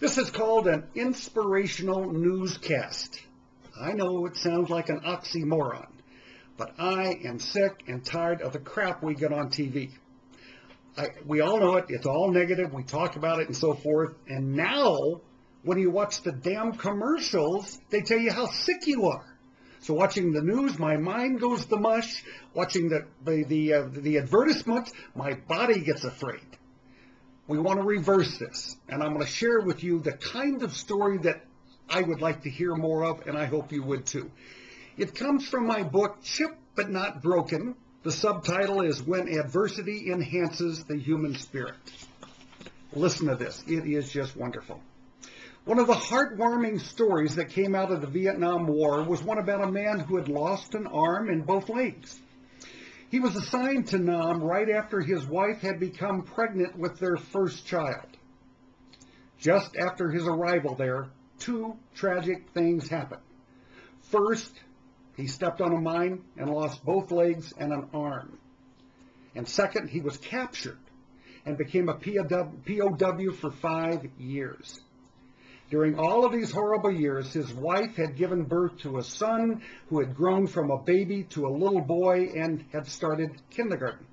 This is called an inspirational newscast. I know it sounds like an oxymoron, but I am sick and tired of the crap we get on TV. We all know it. It's all negative. We talk about it and so forth. And now, when you watch the damn commercials, they tell you how sick you are. So watching the news, my mind goes to mush. Watching the advertisement, my body gets afraid. We want to reverse this, and I'm going to share with you the kind of story that I would like to hear more of, and I hope you would too. It comes from my book, Chipped But Not Broken. The subtitle is When Adversity Enhances the Human Spirit. Listen to this. It is just wonderful. One of the heartwarming stories that came out of the Vietnam War was one about a man who had lost an arm and both legs. He was assigned to Nam right after his wife had become pregnant with their first child. Just after his arrival there, two tragic things happened. First, he stepped on a mine and lost both legs and an arm. And second, he was captured and became a POW for 5 years. During all of these horrible years, his wife had given birth to a son who had grown from a baby to a little boy and had started kindergarten.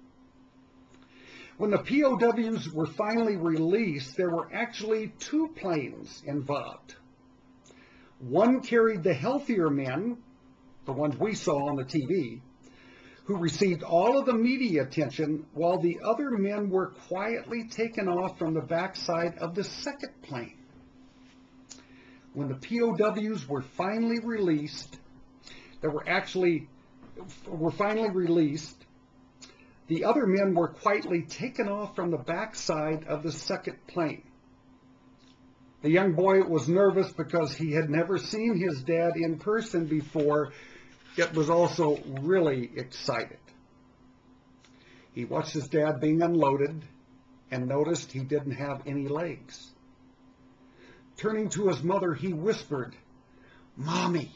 When the POWs were finally released, there were actually two planes involved. One carried the healthier men, the ones we saw on the TV, who received all of the media attention, while the other men were quietly taken off from the backside of the second plane. When the POWs were finally released, the other men were quietly taken off from the backside of the second plane. The young boy was nervous because he had never seen his dad in person before, yet was also really excited. He watched his dad being unloaded and noticed he didn't have any legs. Turning to his mother, he whispered, "Mommy,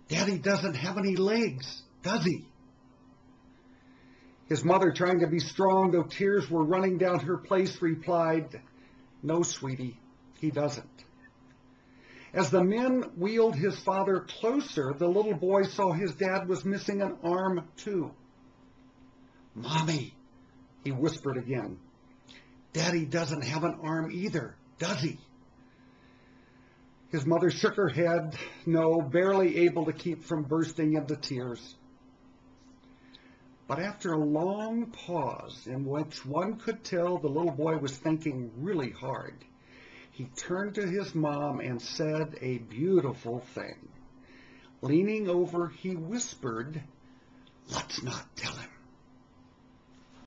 Daddy doesn't have any legs, does he?" His mother, trying to be strong, though tears were running down her face, replied, "No, sweetie, he doesn't." As the men wheeled his father closer, the little boy saw his dad was missing an arm too. "Mommy," he whispered again, "Daddy doesn't have an arm either, does he?" His mother shook her head, no, barely able to keep from bursting into tears. But after a long pause, in which one could tell the little boy was thinking really hard, he turned to his mom and said a beautiful thing. Leaning over, he whispered, "Let's not tell him."